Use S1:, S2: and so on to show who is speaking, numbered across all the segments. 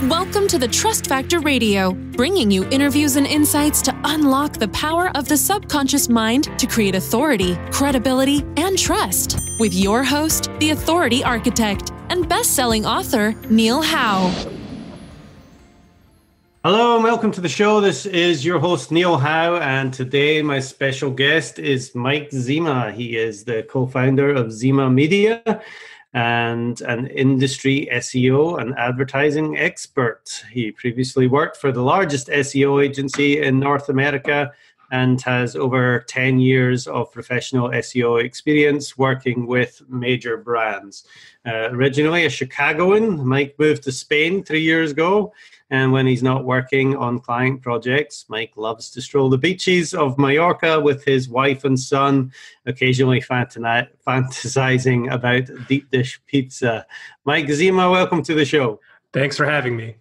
S1: Welcome to the Trust Factor Radio, bringing you interviews and insights to unlock the power of the subconscious mind to create authority, credibility, and trust. With your host, the Authority Architect, and best-selling author, Neil Howe.
S2: Hello and welcome to the show. This is your host, Neil Howe, and today my special guest is Mike Zima. He is the co-founder of Zima Media and an industry SEO and advertising expert. He previously worked for the largest SEO agency in North America and has over 10 years of professional SEO experience working with major brands. Originally a Chicagoan, Mike moved to Spain 3 years ago. And when he's not working on client projects, Mike loves to stroll the beaches of Mallorca with his wife and son, occasionally fantasizing about deep dish pizza. Mike Zima, welcome to the show.
S3: Thanks for having me.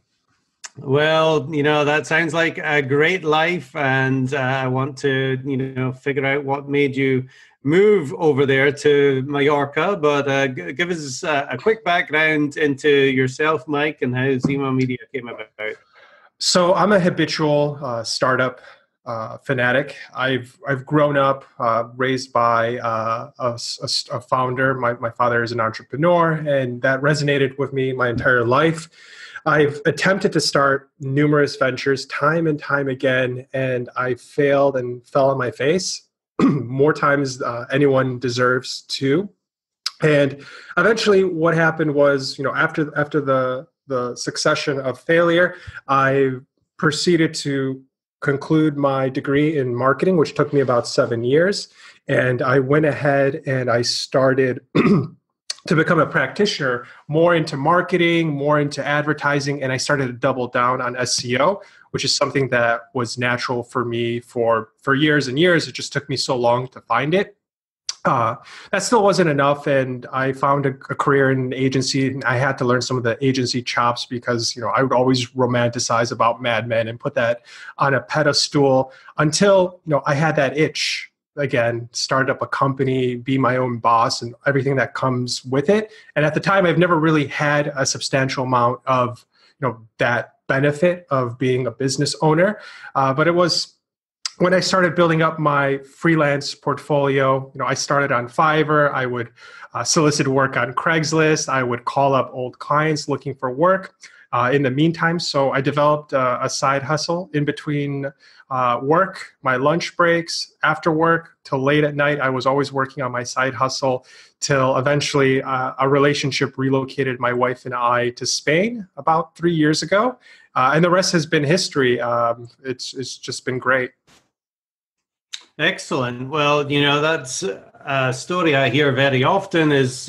S2: Well, that sounds like a great life, and I want to, figure out what made you move over there to Majorca, but give us a quick background into yourself, Mike, and how Zima Media came about.
S3: So I'm a habitual startup fanatic. I've grown up raised by a founder. My father is an entrepreneur, and that resonated with me my entire life. I've attempted to start numerous ventures time and time again, and I failed and fell on my face more times anyone deserves to. And eventually what happened was, after the succession of failure, I proceeded to conclude my degree in marketing, which took me about 7 years. And I went ahead and I started to become a practitioner, more into marketing, more into advertising, and I started to double down on SEO, which is something that was natural for me for years and years. It just took me so long to find it. That still wasn't enough, and I found a career in an agency, and I had to learn some of the agency chops because, I would always romanticize about Mad Men and put that on a pedestal until, I had that itch. Again, start up a company, be my own boss, and everything that comes with it. And at the time, I've never really had a substantial amount of, that benefit of being a business owner. But it was when I started building up my freelance portfolio. I started on Fiverr. I would solicit work on Craigslist. I would call up old clients looking for work. In the meantime, so I developed a side hustle in between work, my lunch breaks, after work, till late at night. I was always working on my side hustle till eventually a relationship relocated my wife and I to Spain about 3 years ago. And the rest has been history. It's just been great.
S2: Excellent. Well, that's a story I hear very often is,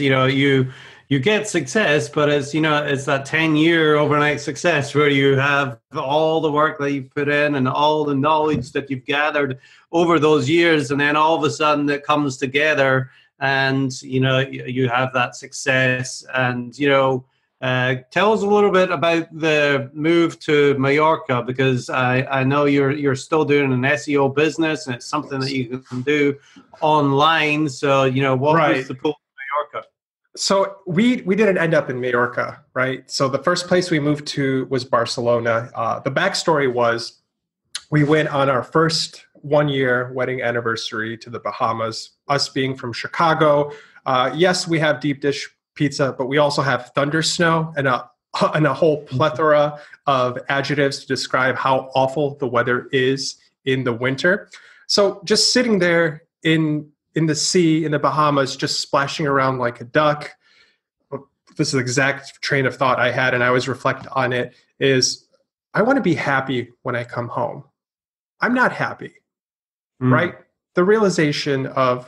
S2: you get success, but it's that 10-year overnight success where you have all the work that you've put in and all the knowledge that you've gathered over those years, and then all of a sudden it comes together, and you have that success. And tell us a little bit about the move to Majorca, because I know you're still doing an SEO business, and it's something that you can do online. So what was the pull to Majorca?
S3: So we didn't end up in Majorca, right? So the first place we moved to was Barcelona. The backstory was we went on our first 1-year wedding anniversary to the Bahamas, us being from Chicago. Yes, we have deep dish pizza, but we also have thunder snow and a whole plethora of adjectives to describe how awful the weather is in the winter. So just sitting there in the sea, in the Bahamas, just splashing around like a duck. This is the exact train of thought I had, and I always reflect on it, is I want to be happy when I come home. I'm not happy, right? The realization of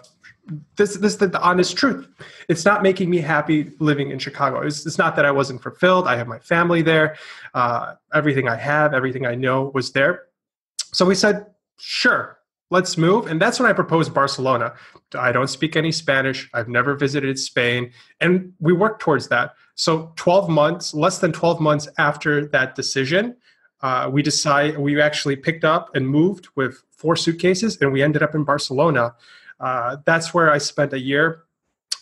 S3: this is the honest truth. It's not making me happy living in Chicago. It's not that I wasn't fulfilled. I have my family there. Everything I have, everything I know was there. So we said, sure, let's move. And that's when I proposed Barcelona. I don't speak any Spanish. I've never visited Spain. And we worked towards that. So less than 12 months after that decision, we actually picked up and moved with 4 suitcases, and we ended up in Barcelona. That's where I spent a year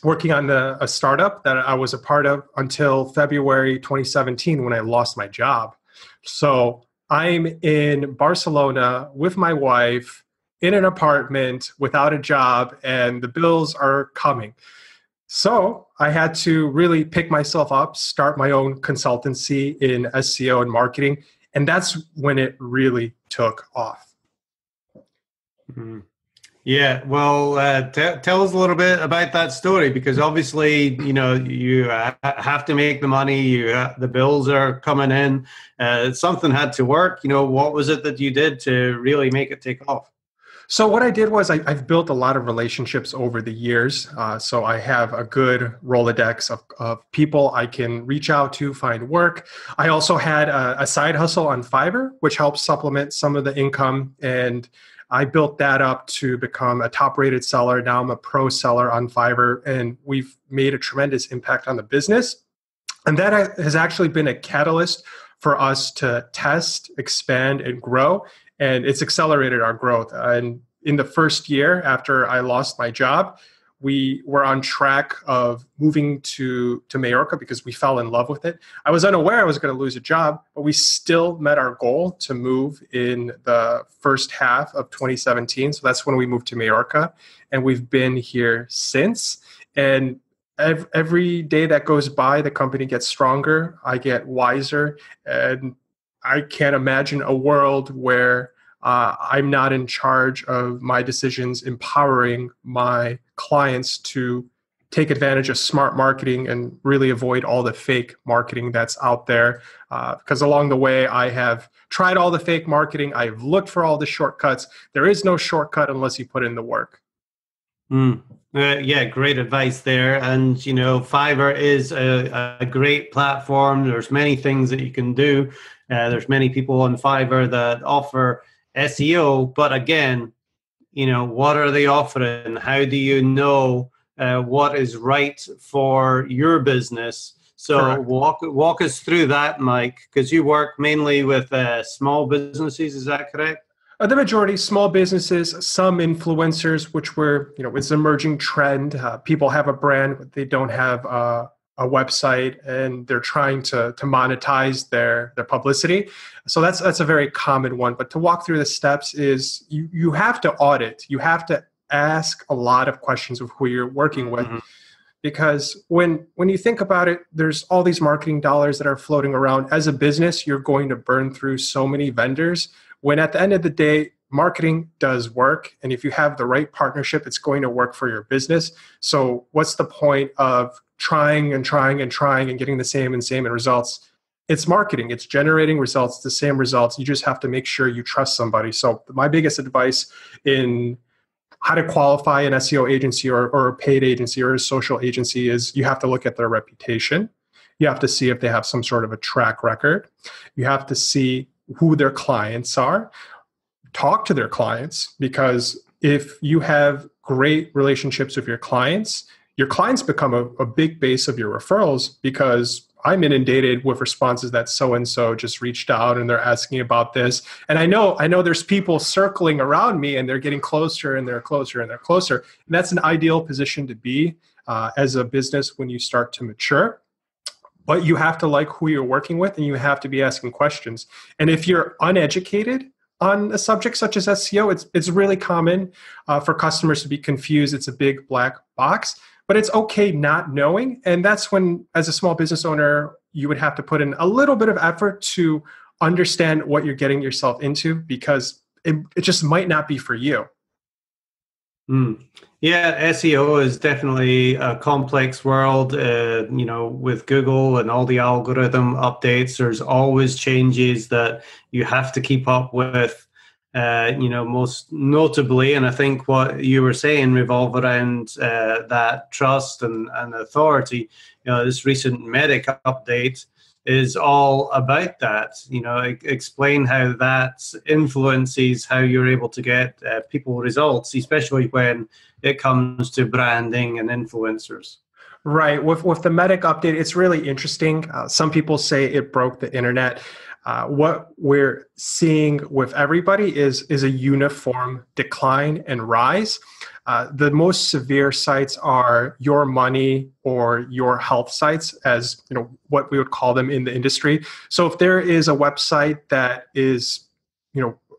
S3: working on a startup that I was a part of until February 2017 when I lost my job. So I'm in Barcelona with my wife in an apartment without a job, and the bills are coming. So I had to really pick myself up, start my own consultancy in SEO and marketing. And that's when it really took off.
S2: Mm-hmm. Yeah, well, tell us a little bit about that story, because obviously, you know, you have to make the money. The bills are coming in. Something had to work. You know, what was it that you did to really make it take off?
S3: So what I did was I've built a lot of relationships over the years. So I have a good Rolodex of people I can reach out to, find work. I also had a side hustle on Fiverr, which helps supplement some of the income. And I built that up to become a top-rated seller. Now I'm a pro seller on Fiverr, and we've made a tremendous impact on the business. And that has actually been a catalyst for us to test, expand, and grow. And it's accelerated our growth. And in the first year after I lost my job, we were on track of moving to Majorca because we fell in love with it. I was unaware I was going to lose a job, but we still met our goal to move in the first half of 2017. So that's when we moved to Majorca, and we've been here since. And every day that goes by, the company gets stronger, I get wiser, and I can't imagine a world where I'm not in charge of my decisions, empowering my clients to take advantage of smart marketing and really avoid all the fake marketing that's out there. Because along the way, I have tried all the fake marketing. I've looked for all the shortcuts. There is no shortcut unless you put in the work.
S2: Yeah, great advice there. And, you know, Fiverr is a great platform. There's many things that you can do. There's many people on Fiverr that offer SEO, but again, you know, what are they offering? How do you know what is right for your business? So walk us through that, Mike, because you work mainly with small businesses. Is that correct?
S3: The majority, small businesses, some influencers, which were, you know, it's an emerging trend. People have a brand, but they don't have a website, and they're trying to monetize their publicity. So that's a very common one. But to walk through the steps is you have to audit. You have to ask a lot of questions of who you're working with. Mm-hmm. Because when you think about it, there's all these marketing dollars that are floating around. As a business, you're going to burn through so many vendors, when at the end of the day, marketing does work. And if you have the right partnership, it's going to work for your business. So what's the point of trying and getting the same results? It's marketing. It's generating results, the same results. You just have to make sure you trust somebody. So my biggest advice in how to qualify an SEO agency or a paid agency or a social agency is you have to look at their reputation. You have to see if they have some sort of a track record. You have to see who their clients are. Talk to their clients, because if you have great relationships with your clients become a big base of your referrals, because I'm inundated with responses that so-and-so just reached out and they're asking about this. And I know there's people circling around me and they're getting closer and they're closer and they're closer. And that's an ideal position to be as a business when you start to mature. But you have to like who you're working with, and you have to be asking questions. And if you're uneducated on a subject such as SEO, it's really common for customers to be confused. It's a big black box, but it's okay not knowing. And that's when, as a small business owner, you would have to put in a little bit of effort to understand what you're getting yourself into, because it just might not be for you.
S2: Yeah, SEO is definitely a complex world. You know, with Google and all the algorithm updates, there's always changes that you have to keep up with. You know, most notably, and I think what you were saying revolve around that trust and authority. You know, this recent Medic update is all about that. You know, explain how that influences how you're able to get people results, especially when it comes to branding and influencers.
S3: Right. With the Medic update, it's really interesting. Some people say it broke the internet. What we're seeing with everybody is a uniform decline and rise. The most severe sites are your money or your health sites, as what we would call them in the industry. So if there is a website that is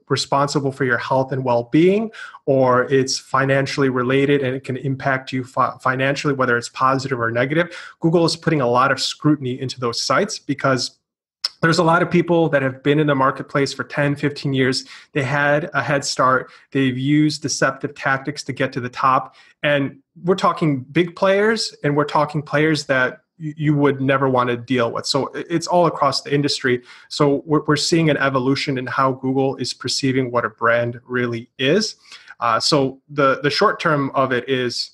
S3: responsible for your health and well-being, or it's financially related and it can impact you financially, whether it's positive or negative, Google is putting a lot of scrutiny into those sites because there's a lot of people that have been in the marketplace for 10, 15 years. They had a head start. They've used deceptive tactics to get to the top. And we're talking big players, and we're talking players that you would never want to deal with. So it's all across the industry. So we're seeing an evolution in how Google is perceiving what a brand really is. So the short term of it is,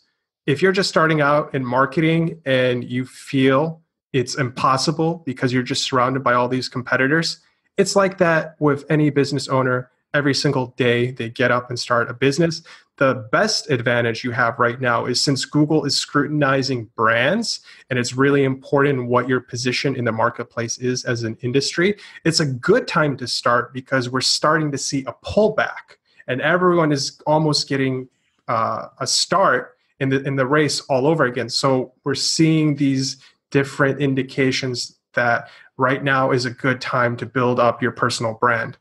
S3: if you're just starting out in marketing and you feel it's impossible because you're just surrounded by all these competitors, it's like that with any business owner. Every single day they get up and start a business. The best advantage you have right now is, since Google is scrutinizing brands and it's really important what your position in the marketplace is as an industry, it's a good time to start because we're starting to see a pullback and everyone is almost getting a start in the race all over again. So we're seeing these different indications that right now is a good time to build up your personal brand.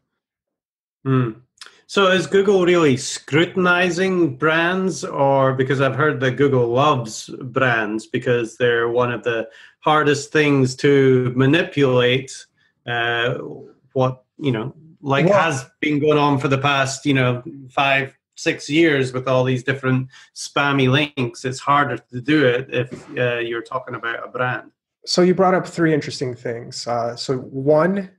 S2: So is Google really scrutinizing brands, or because I've heard that Google loves brands because they're one of the hardest things to manipulate, has been going on for the past, 5-6 years with all these different spammy links. It's harder to do it if you're talking about a brand.
S3: So you brought up three interesting things. So one,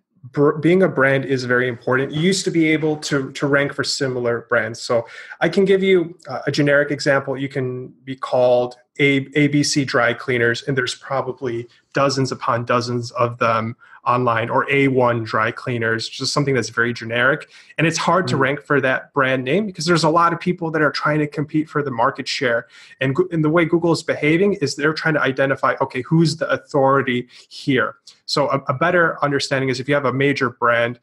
S3: being a brand is very important. You used to be able to rank for similar brands. So I can give you a generic example. You can be called ABC Dry Cleaners, and there's probably dozens upon dozens of them online, or A1 Dry Cleaners, just something that's very generic. And it's hard to rank for that brand name because there's a lot of people that are trying to compete for the market share. And the way Google is behaving is they're trying to identify, okay, who's the authority here? So a better understanding is, if you have a major brand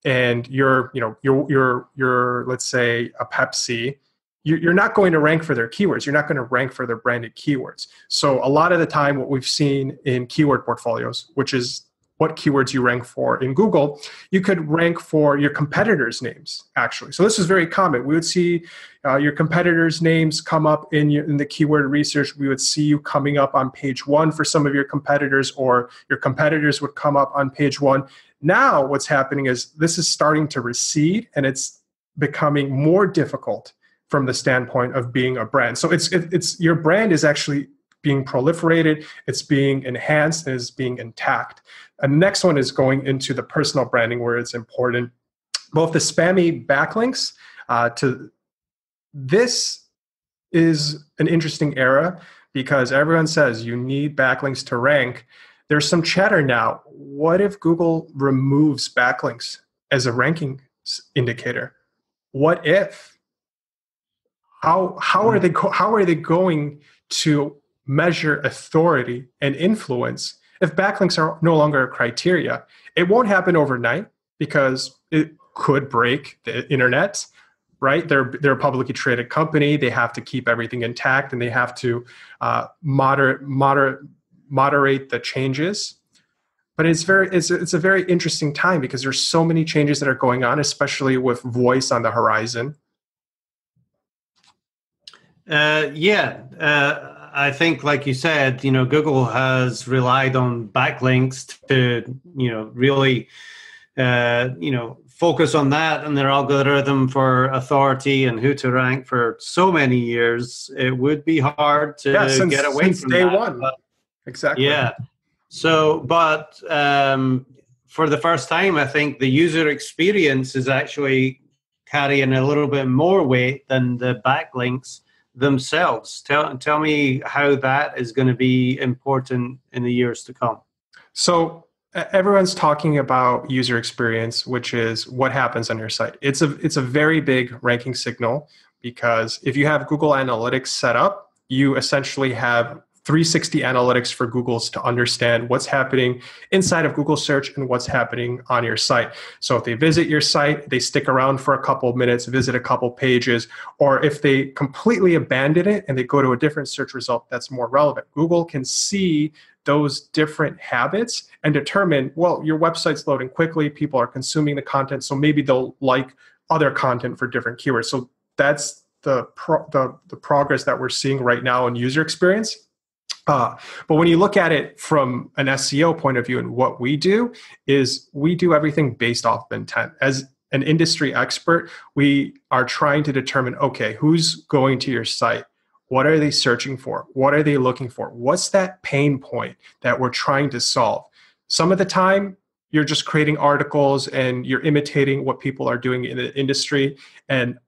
S3: and you're let's say a Pepsi, you're not going to rank for their keywords. You're not going to rank for their branded keywords. So a lot of the time, what we've seen in keyword portfolios, which is what keywords you rank for in Google, you could rank for your competitors' names, actually. So this is very common. We would see your competitors' names come up in the keyword research. We would see you coming up on page 1 for some of your competitors, or your competitors would come up on page 1. Now what's happening is this is starting to recede, and it's becoming more difficult from the standpoint of being a brand. So it's your brand is actually being proliferated, it's being enhanced, and it's being intact. And the next one is going into the personal branding, where it's important. Both the spammy backlinks this is an interesting era because everyone says you need backlinks to rank. There's some chatter now. What if Google removes backlinks as a ranking indicator? What if? How are they going to measure authority and influence if backlinks are no longer a criteria? It won't happen overnight because it could break the internet, right? They're a publicly traded company. They have to keep everything intact, and they have to moderate the changes. But it's a very interesting time because there's so many changes that are going on, especially with voice on the horizon.
S2: I think, like you said, Google has relied on backlinks to, really, focus on that and their algorithm for authority and who to rank for so many years. It would be hard to get away from
S3: day
S2: that.
S3: one.
S2: But,
S3: exactly.
S2: Yeah. So, but for the first time, I think the user experience is actually carrying a little bit more weight than the backlinks themselves. Tell me how that is going to be important in the years to come.
S3: So everyone's talking about user experience, which is what happens on your site. It's a very big ranking signal because if you have Google Analytics set up, you essentially have 360 analytics for Google's to understand what's happening inside of Google search and what's happening on your site. So if they visit your site, they stick around for a couple of minutes, visit a couple pages, or if they completely abandon it and they go to a different search result that's more relevant, Google can see those different habits and determine, well, your website's loading quickly, people are consuming the content, so maybe they'll like other content for different keywords. So that's the progress that we're seeing right now in user experience. But when you look at it from an SEO point of view, and what we do is we do everything based off of intent. As an industry expert, we are trying to determine, okay, who's going to your site? What are they searching for? What are they looking for? What's that pain point that we're trying to solve? Some of the time, you're just creating articles and you're imitating what people are doing in the industry. And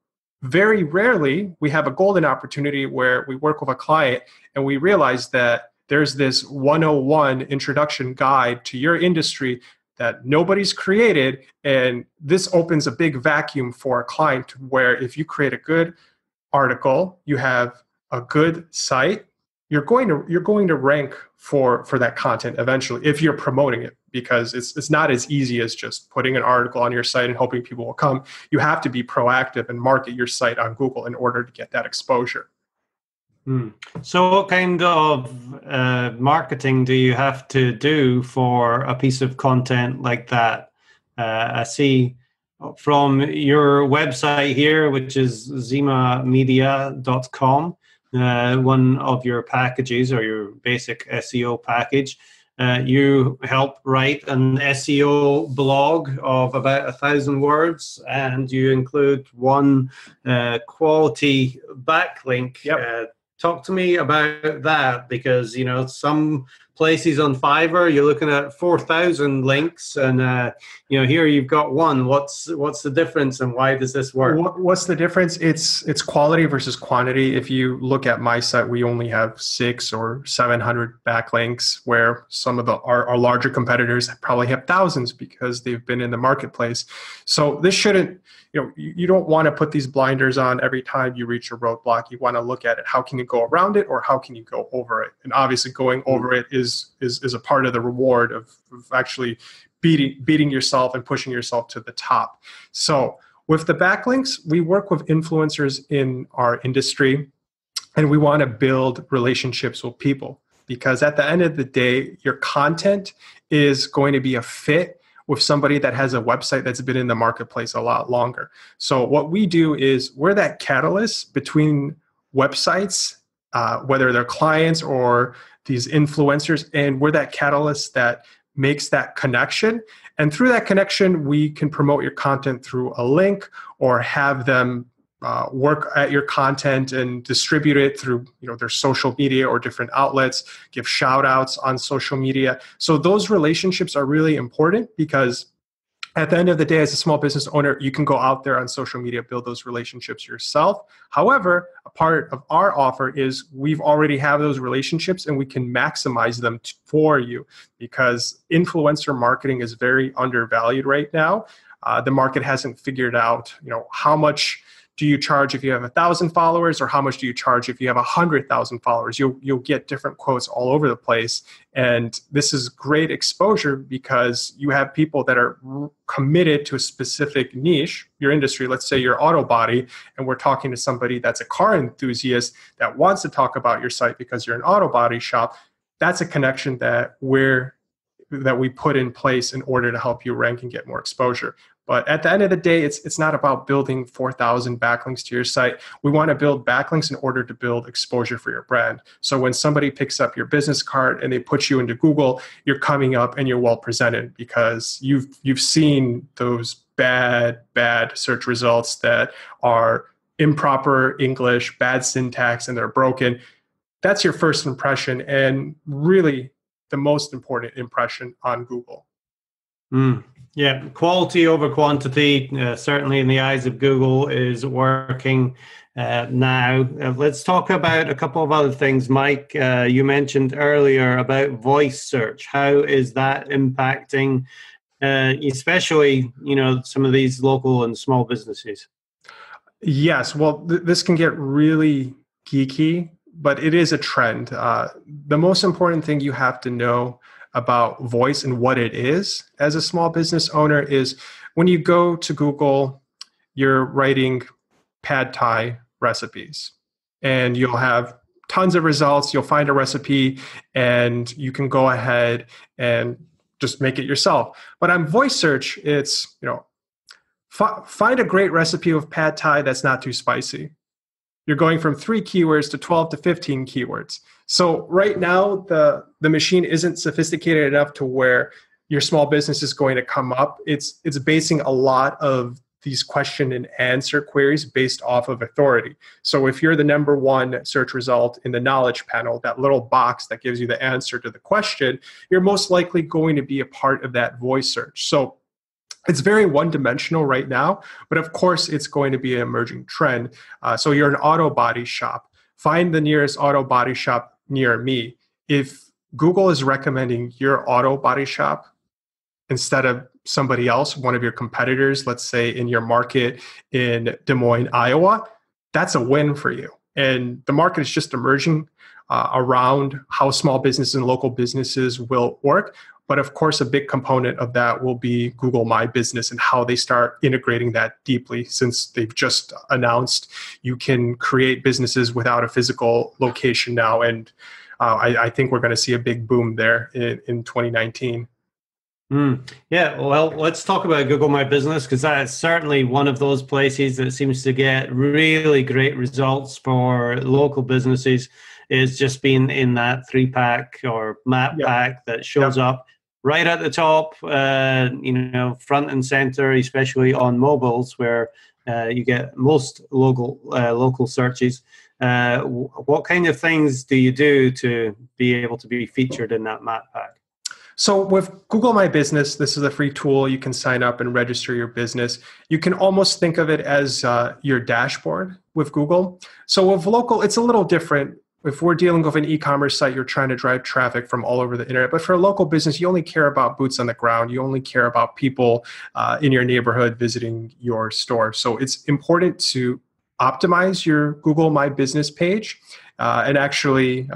S3: very rarely, we have a golden opportunity where we work with a client and we realize that there's this 101 introduction guide to your industry that nobody's created. And this opens a big vacuum for a client where if you create a good article, you have a good site, you're going to rank for that content eventually if you're promoting it, because it's not as easy as just putting an article on your site and hoping people will come. You have to be proactive and market your site on Google in order to get that exposure.
S2: So what kind of marketing do you have to do for a piece of content like that? I see from your website here, which is zimamedia.com, one of your packages or your basic SEO package, you help write an SEO blog of about 1,000 words, and you include one quality backlink.
S3: Yep.
S2: Talk to me about that, because some places on Fiverr you're looking at 4,000 links, and here you've got one. What's the difference, and why does this work?
S3: What's the difference? It's quality versus quantity. If you look at my site, we only have 600 or 700 backlinks, where some of our larger competitors probably have thousands because they've been in the marketplace. So this shouldn't. You don't want to put these blinders on every time you reach a roadblock. You want to look at it. How can you go around it, or how can you go over it? And obviously going over it is a part of the reward of actually beating yourself and pushing yourself to the top. So with the backlinks, we work with influencers in our industry, and we want to build relationships with people, because at the end of the day, your content is going to be a fit with somebody that has a website that's been in the marketplace a lot longer. So what we do is we're that catalyst between websites, whether they're clients or these influencers, and we're that catalyst that makes that connection. And through that connection, we can promote your content through a link, or have them work at your content and distribute it through their social media or different outlets, give shout outs on social media. So those relationships are really important, because at the end of the day, as a small business owner, you can go out there on social media, build those relationships yourself. However, a part of our offer is we've already have those relationships, and we can maximize them for you, because influencer marketing is very undervalued right now. The market hasn't figured out, how much do you charge if you have 1,000 followers, or how much do you charge if you have 100,000 followers? You'll get different quotes all over the place. And this is great exposure, because you have people that are committed to a specific niche, your industry. Let's say you're auto body, and we're talking to somebody that's a car enthusiast that wants to talk about your site because you're an auto body shop. That's a connection that we put in place in order to help you rank and get more exposure. But at the end of the day, it's not about building 4,000 backlinks to your site. We want to build backlinks in order to build exposure for your brand. So when somebody picks up your business card and they put you into Google, you're coming up and you're well presented, because you've seen those bad search results that are improper English, bad syntax, and they're broken. That's your first impression, and really the most important impression on Google.
S2: Yeah, quality over quantity, certainly in the eyes of Google, is working now. Let's talk about a couple of other things. Mike, you mentioned earlier about voice search. How is that impacting, especially, some of these local and small businesses?
S3: Yes, well, this can get really geeky but it is a trend. The most important thing you have to know about voice and what it is as a small business owner is when you go to Google, you're writing pad thai recipes, and you'll have tons of results. You'll find a recipe and you can go ahead and just make it yourself. But on voice search, it's, find a great recipe of pad thai that's not too spicy. You're going from 3 keywords to 12 to 15 keywords. So right now, the machine isn't sophisticated enough to where your small business is going to come up. It's basing a lot of these question and answer queries based off of authority. So if you're the number one search result in the knowledge panel, that little box that gives you the answer to the question, you're most likely going to be a part of that voice search. So it's very one-dimensional right now, but of course it's going to be an emerging trend. So you're an auto body shop. Find the nearest auto body shop near me. If Google is recommending your auto body shop instead of somebody else, one of your competitors, let's say in your market in Des Moines, Iowa, that's a win for you. And the market is just emerging around how small businesses and local businesses will work. But of course, a big component of that will be Google My Business and how they start integrating that deeply, since they've just announced you can create businesses without a physical location now. And I think we're going to see a big boom there in 2019.
S2: Yeah, well, let's talk about Google My Business, because that is certainly one of those places that seems to get really great results for local businesses. Is just being in that 3-pack or map pack that shows up right at the top, front and center, especially on mobiles where you get most local searches. What kind of things do you do to be able to be featured in that map pack?
S3: So with Google My Business, this is a free tool. You can sign up and register your business. You can almost think of it as your dashboard with Google. So with local, it's a little different. If we're dealing with an e-commerce site, you're trying to drive traffic from all over the internet. But for a local business, you only care about boots on the ground. You only care about people in your neighborhood visiting your store. So it's important to optimize your Google My Business page and actually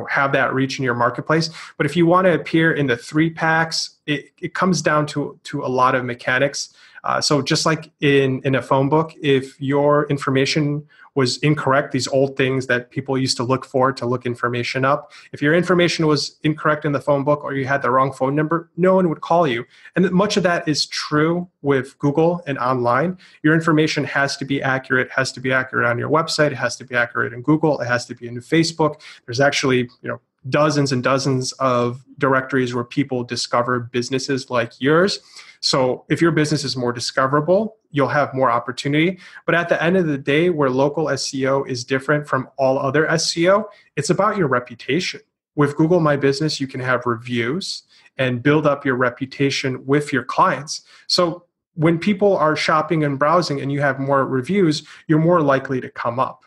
S3: have that reach in your marketplace. But if you want to appear in the 3-packs, it comes down to a lot of mechanics. So just like in a phone book, if your information was incorrect, these old things that people used to look for to look information up, if your information was incorrect in the phone book or you had the wrong phone number, no one would call you. And much of that is true with Google and online. Your information has to be accurate, on your website, it has to be accurate in Google, it has to be in Facebook. There's actually, dozens and dozens of directories where people discover businesses like yours. So if your business is more discoverable, you'll have more opportunity. But at the end of the day, where local SEO is different from all other SEO, it's about your reputation. With Google My Business, you can have reviews and build up your reputation with your clients. So when people are shopping and browsing and you have more reviews, you're more likely to come up.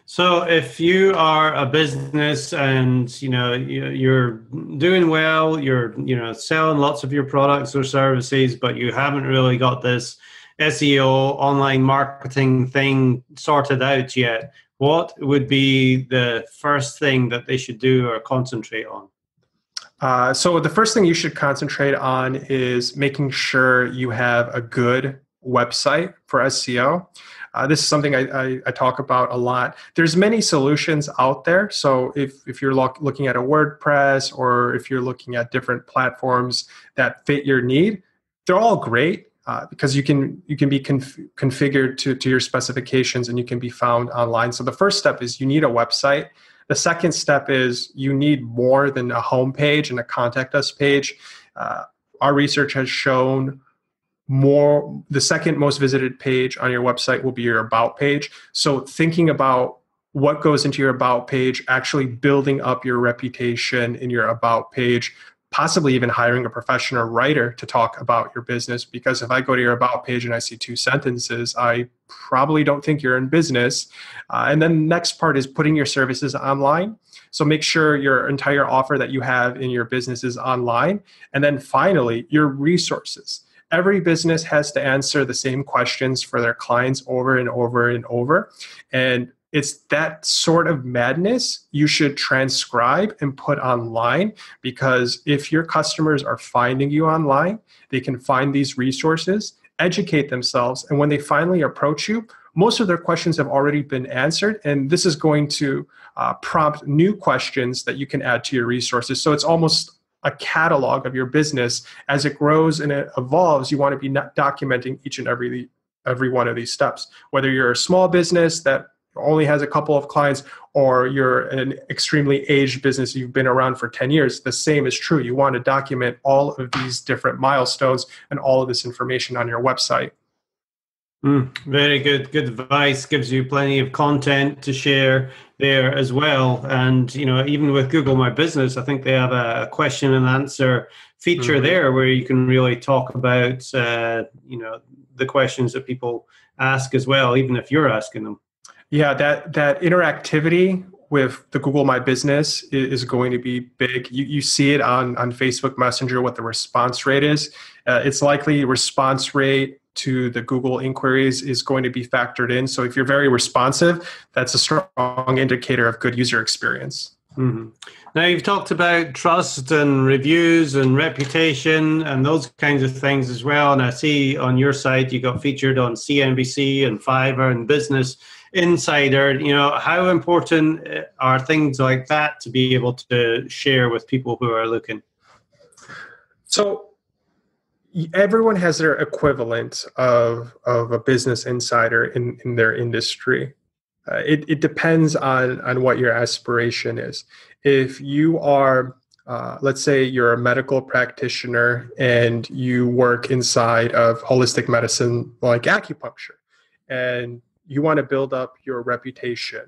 S2: So if you are a business and you're doing well, you're selling lots of your products or services, but you haven't really got this SEO online marketing thing sorted out yet, what would be the first thing that they should do or concentrate on?
S3: So the first thing you should concentrate on is making sure you have a good website for SEO. This is something I talk about a lot. There's many solutions out there. So if you're looking at a WordPress or if you're looking at different platforms that fit your need, they're all great because you can be configured to your specifications and you can be found online. So the first step is you need a website. The second step is you need more than a homepage and a contact us page. Our research has shown the second most visited page on your website will be your about page. So thinking about what goes into your about page, actually building up your reputation in your about page, possibly even hiring a professional writer to talk about your business. Because if I go to your about page and I see 2 sentences, I probably don't think you're in business. And then the next part is putting your services online. So make sure your entire offer that you have in your business is online. And then finally, your resources. Every business has to answer the same questions for their clients over and over and over. And it's that sort of madness you should transcribe and put online, because if your customers are finding you online, they can find these resources, educate themselves, and when they finally approach you, most of their questions have already been answered, and this is going to prompt new questions that you can add to your resources. So it's almost a catalog of your business. As it grows and it evolves, you want to be documenting each and every one of these steps. Whether you're a small business that only has a couple of clients, or you're an extremely aged business, you've been around for 10 years, the same is true. You want to document all of these different milestones and all of this information on your website.
S2: Very good advice. Gives you plenty of content to share there as well. And, even with Google My Business, I think they have a question and answer feature there where you can really talk about, the questions that people ask as well, even if you're asking them.
S3: Yeah, that interactivity with the Google My Business is going to be big. You see it on Facebook Messenger, what the response rate is. It's likely response rate to the Google inquiries is going to be factored in. So if you're very responsive, that's a strong indicator of good user experience.
S2: Mm-hmm. Now, you've talked about trust and reviews and reputation and those kinds of things as well. And I see on your site, you got featured on CNBC and Fiverr and Business Insider. How important are things like that to be able to share with people who are looking?
S3: So everyone has their equivalent of a Business Insider in their industry. It depends on what your aspiration is. If you are, let's say you're a medical practitioner and you work inside of holistic medicine like acupuncture, and you want to build up your reputation,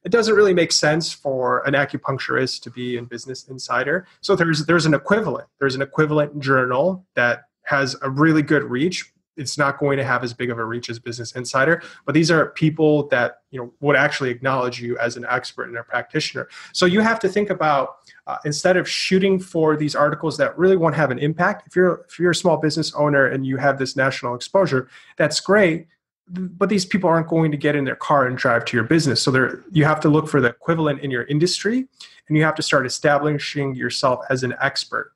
S3: it doesn't really make sense for an acupuncturist to be in Business Insider. So there's an equivalent. There's an equivalent journal that has a really good reach. It's not going to have as big of a reach as Business Insider, but these are people that would actually acknowledge you as an expert and a practitioner. So you have to think about instead of shooting for these articles that really won't have an impact. If you're a small business owner and you have this national exposure, that's great. But these people aren't going to get in their car and drive to your business. So you have to look for the equivalent in your industry, and you have to start establishing yourself as an expert.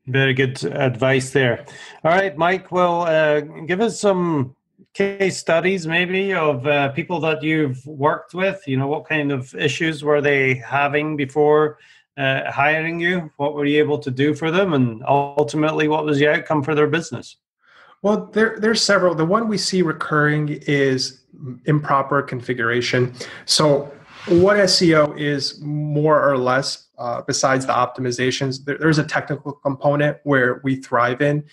S2: Very good advice there. All right, Mike, well, give us some case studies maybe of people that you've worked with. What kind of issues were they having before hiring you? What were you able to do for them? And ultimately, what was the outcome for their business?
S3: Well, there's several. The one we see recurring is improper configuration. So what SEO is more or less, besides the optimizations, there's a technical component where we thrive in.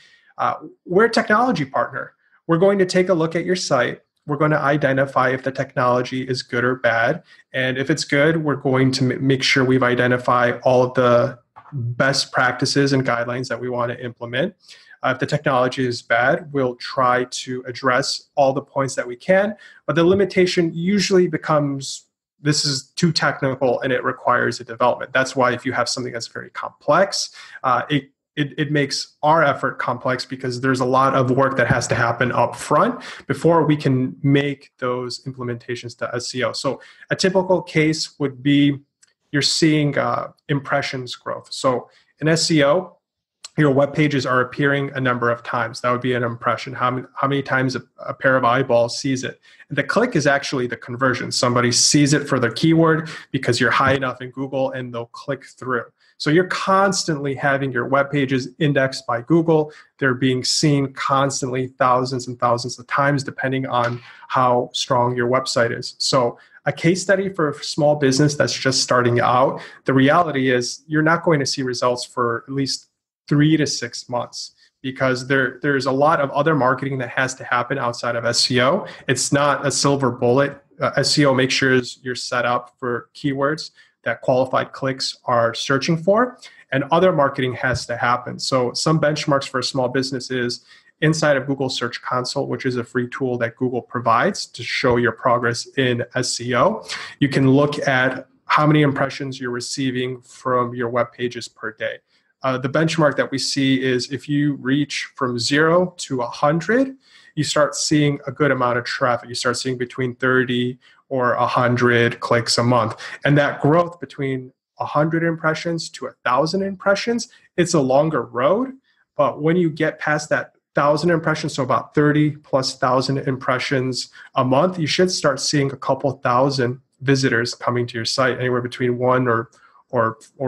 S3: We're a technology partner. We're going to take a look at your site. We're going to identify if the technology is good or bad. And if it's good, we're going to make sure we've identified all of the best practices and guidelines that we want to implement. If the technology is bad, we'll try to address all the points that we can. But the limitation usually becomes, this is too technical and it requires a development. That's why if you have something that's very complex, it makes our effort complex, because there's a lot of work that has to happen up front before we can make those implementations to SEO. So a typical case would be you're seeing impressions growth. So in SEO, your web pages are appearing a number of times. That would be an impression. How many times a pair of eyeballs sees it? And the click is actually the conversion. Somebody sees it for their keyword because you're high enough in Google, and they'll click through. So you're constantly having your web pages indexed by Google. They're being seen constantly, thousands and thousands of times, depending on how strong your website is. So a case study for a small business that's just starting out, the reality is you're not going to see results for at least 3 to 6 months, because there's a lot of other marketing that has to happen outside of SEO. It's not a silver bullet. SEO makes sure you're set up for keywords that qualified clicks are searching for, and other marketing has to happen. So some benchmarks for a small business is inside of Google Search Console, which is a free tool that Google provides to show your progress in SEO. You can look at how many impressions you're receiving from your web pages per day. The benchmark that we see is if you reach from 0 to 100, you start seeing a good amount of traffic. You start seeing between 30 or 100 clicks a month. And that growth between 100 impressions to 1,000 impressions, it's a longer road. But when you get past that 1,000 impressions, so about 30 plus 1,000 impressions a month, you should start seeing a couple thousand visitors coming to your site, anywhere between 1 or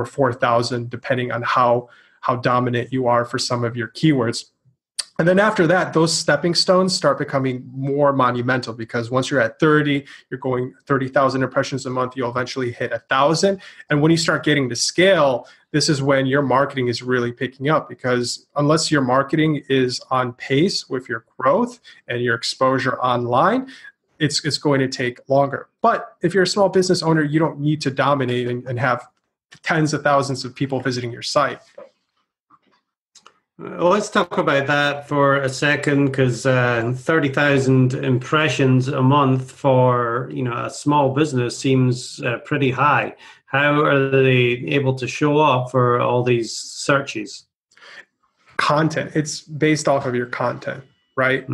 S3: 4,000, depending on how dominant you are for some of your keywords. And then after that, those stepping stones start becoming more monumental, because once you're at 30, you're going 30,000 impressions a month, you'll eventually hit 1,000. And when you start getting to scale, this is when your marketing is really picking up, because unless your marketing is on pace with your growth and your exposure online, it's going to take longer. But if you're a small business owner, you don't need to dominate and have tens of thousands of people visiting your site.
S2: Well, let's talk about that for a second, because 30,000 impressions a month for a small business seems pretty high. How are they able to show up for all these searches?
S3: Content. It's based off of your content, right?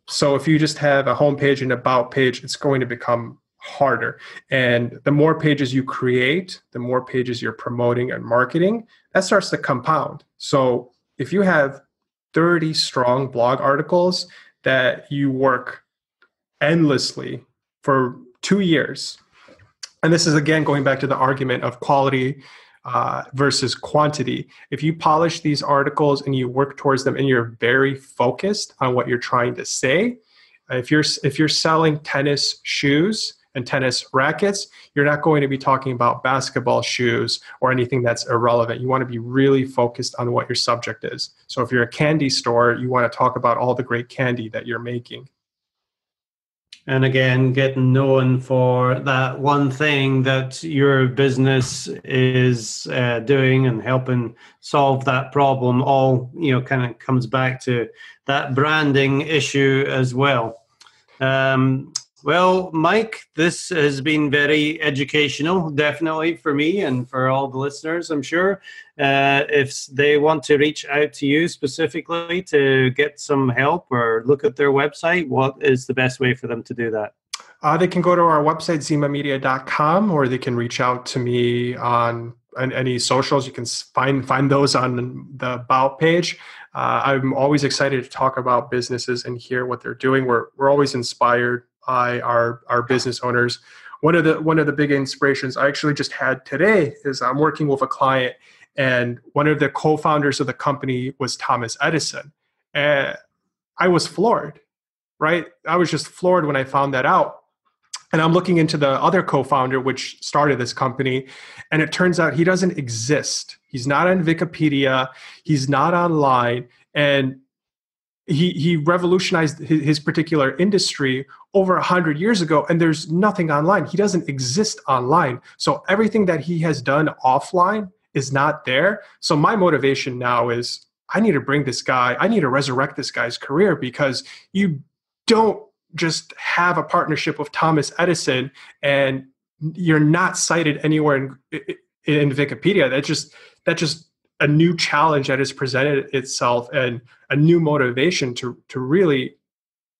S3: So if you just have a homepage and about page, it's going to become harder. And the more pages you create, the more pages you're promoting and marketing, that starts to compound. So if you have 30 strong blog articles that you work endlessly for 2 years, and this is again going back to the argument of quality versus quantity. If you polish these articles and you work towards them and you're very focused on what you're trying to say, if you're selling tennis shoes and tennis rackets, you're not going to be talking about basketball shoes or anything that's irrelevant. You want to be really focused on what your subject is. So if you're a candy store, you want to talk about all the great candy that you're making.
S2: And again, getting known for that one thing that your business is doing and helping solve that problem, all kind of comes back to that branding issue as well. Well, Mike, this has been very educational, definitely for me and for all the listeners, I'm sure. If they want to reach out to you specifically to get some help or look at their website, what is the best way for them to do that?
S3: They can go to our website, zimamedia.com, or they can reach out to me on any socials. You can find those on the About page. I'm always excited to talk about businesses and hear what they're doing. We're always inspired by our business owners. One of the big inspirations I actually just had today is I'm working with a client, and one of the co-founders of the company was Thomas Edison. And I was floored, right? I was just floored when I found that out. And I'm looking into the other co-founder, which started this company, and it turns out he doesn't exist. He's not on Wikipedia. He's not online. And he revolutionized his particular industry over 100 years ago, and there's nothing online. He doesn't exist online. So everything that he has done offline is not there. So my motivation now is I need to resurrect this guy's career, because you don't just have a partnership with Thomas Edison and you're not cited anywhere in Wikipedia. That's just a new challenge that has presented itself, and a new motivation to really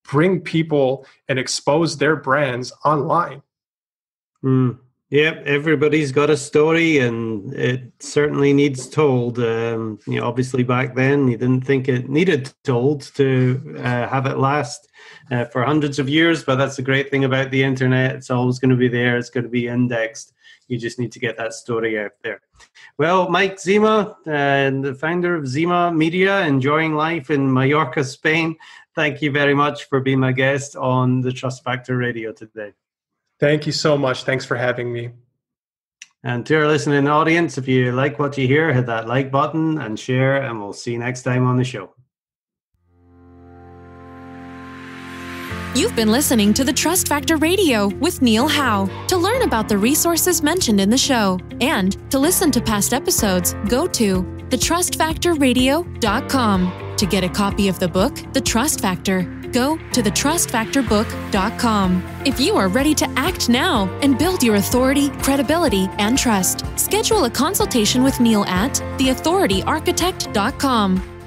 S3: bring people and expose their brands online.
S2: Yep, everybody's got a story, and it certainly needs told. Obviously back then you didn't think it needed told to have it last for hundreds of years, but that's the great thing about the internet. It's always going to be there. It's going to be indexed. You just need to get that story out there. Well, Mike Zima, the founder of Zima Media, enjoying life in Mallorca, Spain. Thank you very much for being my guest on the Trust Factor Radio today.
S3: Thank you so much. Thanks for having me.
S2: And to our listening audience, if you like what you hear, hit that like button and share, and we'll see you next time on the show.
S1: You've been listening to the Trust Factor Radio with Neil Howe. To learn about the resources mentioned in the show and to listen to past episodes, go to thetrustfactorradio.com. To get a copy of the book, The Trust Factor, go to thetrustfactorbook.com. If you are ready to act now and build your authority, credibility, and trust, schedule a consultation with Neil at theauthorityarchitect.com.